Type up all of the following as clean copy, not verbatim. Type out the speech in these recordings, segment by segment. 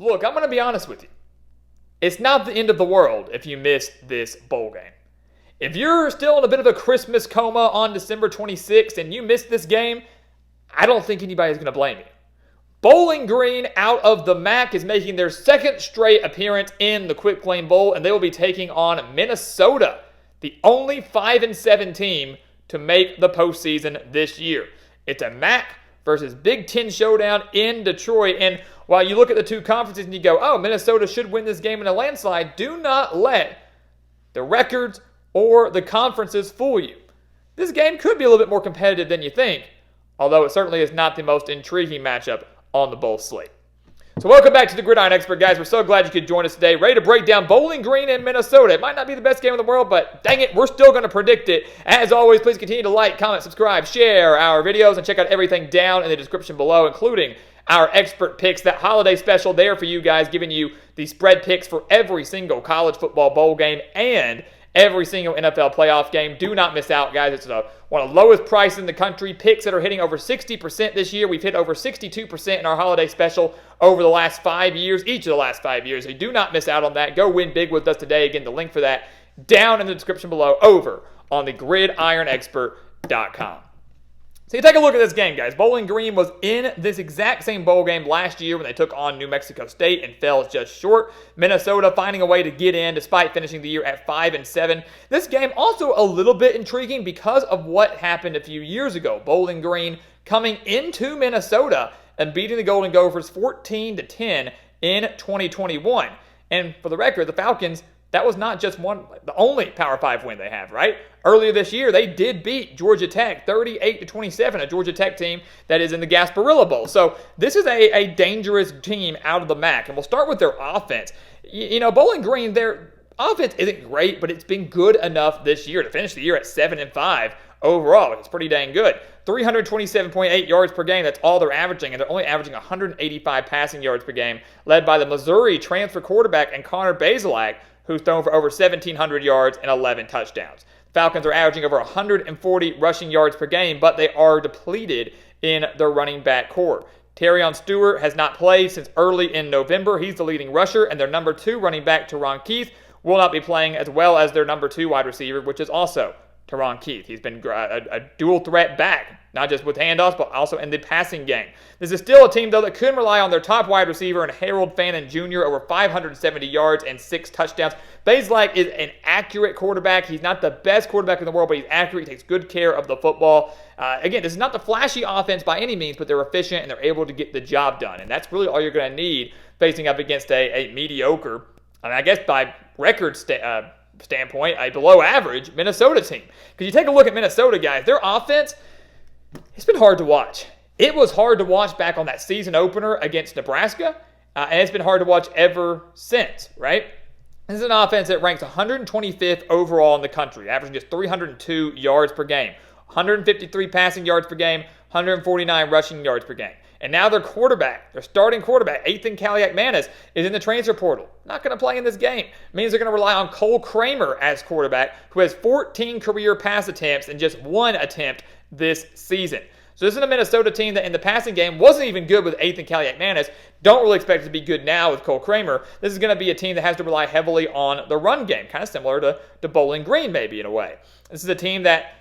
Look, I'm going to be honest with you. It's not the end of the world if you miss this bowl game. If you're still in a bit of a Christmas coma on December 26th and you missed this game, I don't think anybody's going to blame you. Bowling Green out of the MAC is making their second straight appearance in the Quicklane Bowl, and they will be taking on Minnesota, the only 5-7 team to make the postseason this year. It's a MAC versus Big Ten showdown in Detroit, and while you look at the two conferences and you go, oh, Minnesota should win this game in a landslide, do not let the records or the conferences fool you. This game could be a little bit more competitive than you think, although it certainly is not the most intriguing matchup on the bowl slate. So welcome back to the Gridiron Expert, guys. We're so glad you could join us today. Ready to break down Bowling Green in Minnesota. It might not be the best game in the world, but dang it, we're still going to predict it. As always, please continue to like, comment, subscribe, share our videos, and check out everything down in the description below, including our expert picks, that holiday special there for you guys, giving you the spread picks for every single college football bowl game and every single NFL playoff game. Do not miss out, guys. It's one of the lowest prices in the country. Picks that are hitting over 60% this year. We've hit over 62% in our holiday special over the last 5 years, each of the last 5 years. So do not miss out on that. Go win big with us today. Again, the link for that down in the description below over on the gridironexpert.com. So you take a look at this game, guys. Bowling Green was in this exact same bowl game last year when they took on New Mexico State and fell just short. Minnesota finding a way to get in despite finishing the year at 5-7. This game also a little bit intriguing because of what happened a few years ago. Bowling Green coming into Minnesota and beating the Golden Gophers 14-10 in 2021. And for the record, the Falcons, that was not just the only Power 5 win they have, right? Earlier this year, they did beat Georgia Tech 38-27, a Georgia Tech team that is in the Gasparilla Bowl. So this is a dangerous team out of the MAC. And we'll start with their offense. You know, Bowling Green, their offense isn't great, but it's been good enough this year to finish the year at 7-5 overall. It's pretty dang good. 327.8 yards per game, that's all they're averaging, and they're only averaging 185 passing yards per game, led by the Missouri transfer quarterback and Carnaby St, who's thrown for over 1,700 yards and 11 touchdowns. Falcons are averaging over 140 rushing yards per game, but they are depleted in their running back core. Terrion Stewart has not played since early in November. He's the leading rusher, and their number 2 running back, Teron Keith, will not be playing, as well as their number 2 wide receiver, which is also Teron Keith. He's been a dual threat back, not just with handoffs, but also in the passing game. This is still a team, though, that could rely on their top wide receiver and Harold Fannin Jr. over 570 yards and 6 touchdowns. Bazelak is an accurate quarterback. He's not the best quarterback in the world, but he's accurate. He takes good care of the football. Again, this is not the flashy offense by any means, but they're efficient and they're able to get the job done. And that's really all you're going to need facing up against a mediocre, I guess by record standpoint, a below average Minnesota team. Because you take a look at Minnesota, guys, their offense, it's been hard to watch. It was hard to watch back on that season opener against Nebraska, and it's been hard to watch ever since, right? This is an offense that ranks 125th overall in the country, averaging just 302 yards per game, 153 passing yards per game, 149 rushing yards per game. And now their quarterback, their starting quarterback, Ethan Kaliak-Manis, is in the transfer portal. Not going to play in this game. It means they're going to rely on Cole Kramer as quarterback, who has 14 career pass attempts and just 1 attempt this season. So this is a Minnesota team that in the passing game wasn't even good with Ethan Kaliak-Manis. Don't really expect it to be good now with Cole Kramer. This is going to be a team that has to rely heavily on the run game, kind of similar to Bowling Green maybe in a way. This is a team that,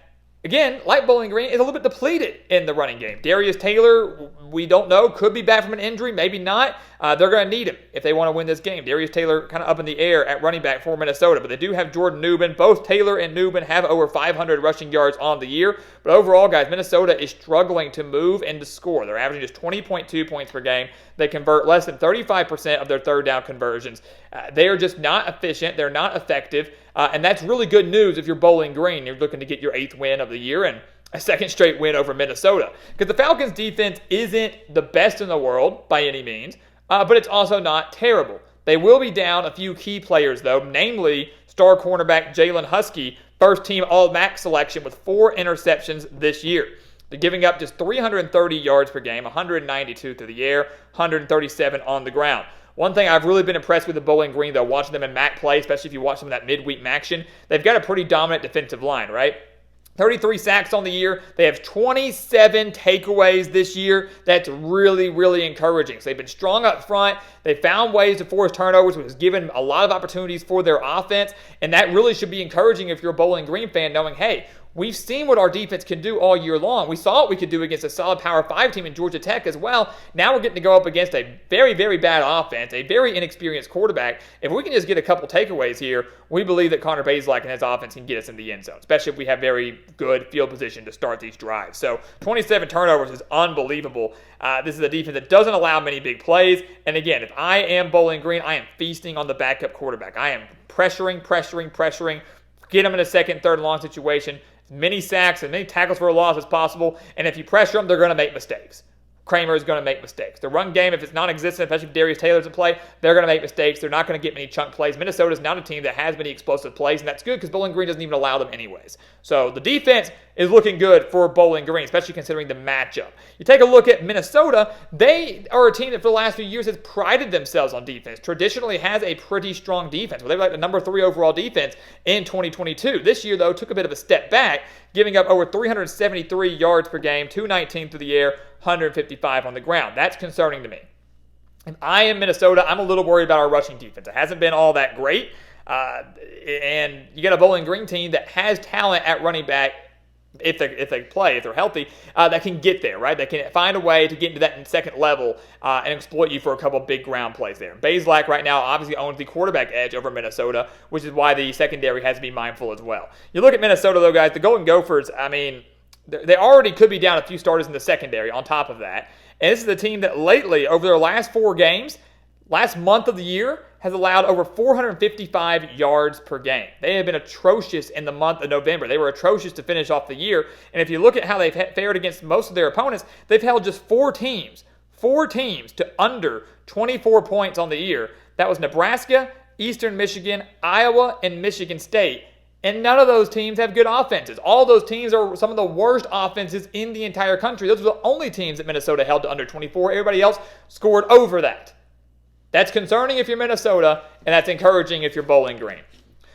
again, like Bowling Green, is a little bit depleted in the running game. Darius Taylor, we don't know, could be back from an injury, maybe not. They're going to need him if they want to win this game. Darius Taylor kind of up in the air at running back for Minnesota, but they do have Jordan Newman. Both Taylor and Newman have over 500 rushing yards on the year. But overall, guys, Minnesota is struggling to move and to score. They're averaging just 20.2 points per game. They convert less than 35% of their third down conversions. They are just not efficient. They're not effective. And that's really good news if you're Bowling Green. You're looking to get your 8th win of the year and a second straight win over Minnesota. Because the Falcons' defense isn't the best in the world by any means, but it's also not terrible. They will be down a few key players, though, namely star cornerback Jalen Husky, first-team All-MAC selection with 4 interceptions this year. They're giving up just 330 yards per game, 192 through the air, 137 on the ground. One thing I've really been impressed with the Bowling Green, though, watching them in MAC play, especially if you watch some of that midweek action, they've got a pretty dominant defensive line, right? 33 sacks on the year. They have 27 takeaways this year. That's really, really encouraging. So they've been strong up front. They found ways to force turnovers, which has given a lot of opportunities for their offense. And that really should be encouraging if you're a Bowling Green fan, knowing, hey, we've seen what our defense can do all year long. We saw what we could do against a solid Power 5 team in Georgia Tech as well. Now we're getting to go up against a very, very bad offense, a very inexperienced quarterback. If we can just get a couple takeaways here, we believe that Connor Bazelak and his offense can get us in the end zone, especially if we have very good field position to start these drives. So 27 turnovers is unbelievable. This is a defense that doesn't allow many big plays. And again, if I am Bowling Green, I am feasting on the backup quarterback. I am pressuring, get them in a second, third and long situation, as many sacks and many tackles for a loss as possible. And if you pressure them, they're going to make mistakes. Kramer is going to make mistakes. The run game, if it's non-existent, especially if Darius Taylor's in play, they're going to make mistakes. They're not going to get many chunk plays. Minnesota's not a team that has many explosive plays, and that's good because Bowling Green doesn't even allow them anyways. So the defense is looking good for Bowling Green, especially considering the matchup. You take a look at Minnesota, they are a team that for the last few years has prided themselves on defense, traditionally has a pretty strong defense. Well, they were like the number 3 overall defense in 2022. This year, though, took a bit of a step back, giving up over 373 yards per game, 219 through the air, 155 on the ground. That's concerning to me. If I am Minnesota, I'm a little worried about our rushing defense. It hasn't been all that great. And you got a Bowling Green team that has talent at running back, if they play, if they're healthy, that can get there, right? That can find a way to get into that second level and exploit you for a couple big ground plays there. Bazelak right now obviously owns the quarterback edge over Minnesota, which is why the secondary has to be mindful as well. You look at Minnesota, though, guys, the Golden Gophers, I mean, they already could be down a few starters in the secondary on top of that. And this is a team that lately, over their last 4 games, last month of the year, has allowed over 455 yards per game. They have been atrocious in the month of November. They were atrocious to finish off the year. And if you look at how they've fared against most of their opponents, they've held just 4 teams to under 24 points on the year. That was Nebraska, Eastern Michigan, Iowa, and Michigan State. And none of those teams have good offenses. All those teams are some of the worst offenses in the entire country. Those are the only teams that Minnesota held to under 24. Everybody else scored over that. That's concerning if you're Minnesota, and that's encouraging if you're Bowling Green.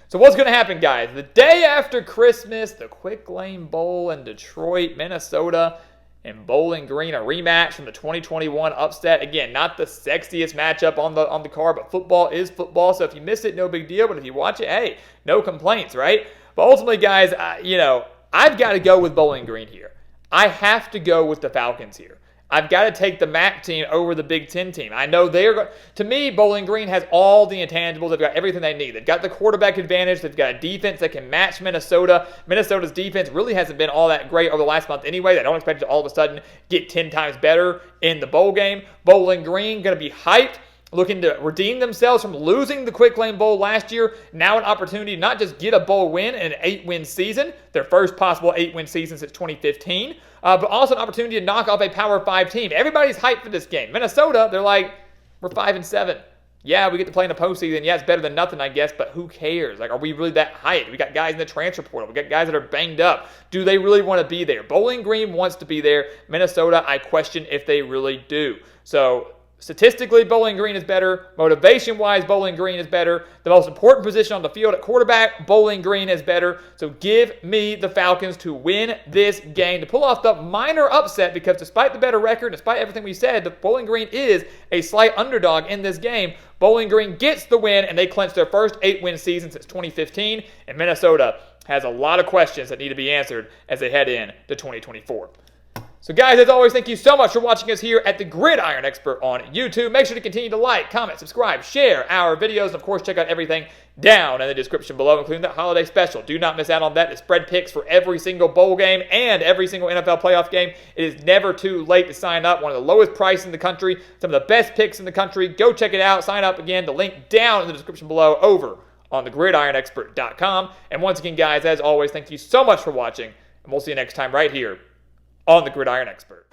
So what's going to happen, guys? The day after Christmas, the Quicklane Bowl in Detroit, Minnesota, and Bowling Green, a rematch from the 2021 upset. Again, not the sexiest matchup on the card, but football is football. So if you miss it, no big deal. But if you watch it, hey, no complaints, right? But ultimately, guys, I've got to go with Bowling Green here. I have to go with the Falcons here. I've got to take the MAC team over the Big Ten team. I know to me, Bowling Green has all the intangibles. They've got everything they need. They've got the quarterback advantage. They've got a defense that can match Minnesota. Minnesota's defense really hasn't been all that great over the last month anyway. They don't expect it to all of a sudden get 10 times better in the bowl game. Bowling Green going to be hyped, looking to redeem themselves from losing the Quicklane Bowl last year. Now an opportunity to not just get a bowl win in an 8-win season, their first possible 8-win season since 2015, but also an opportunity to knock off a Power 5 team. Everybody's hyped for this game. Minnesota, they're like, we're 5-7. Yeah, we get to play in the postseason. Yeah, it's better than nothing, I guess, but who cares? Like, are we really that hyped? We got guys in the transfer portal. We got guys that are banged up. Do they really want to be there? Bowling Green wants to be there. Minnesota, I question if they really do. So statistically, Bowling Green is better. Motivation-wise, Bowling Green is better. The most important position on the field at quarterback, Bowling Green is better. So give me the Falcons to win this game, to pull off the minor upset, because despite the better record, despite everything we said, the Bowling Green is a slight underdog in this game. Bowling Green gets the win, and they clinch their first 8-win season since 2015. And Minnesota has a lot of questions that need to be answered as they head in to 2024. So guys, as always, thank you so much for watching us here at the Gridiron Expert on YouTube. Make sure to continue to like, comment, subscribe, share our videos, and of course, check out everything down in the description below, including the holiday special. Do not miss out on that. The spread picks for every single bowl game and every single NFL playoff game. It is never too late to sign up. One of the lowest prices in the country, some of the best picks in the country. Go check it out. Sign up again. The link down in the description below over on thegridironexpert.com. And once again, guys, as always, thank you so much for watching, and we'll see you next time right here on the Gridiron Expert.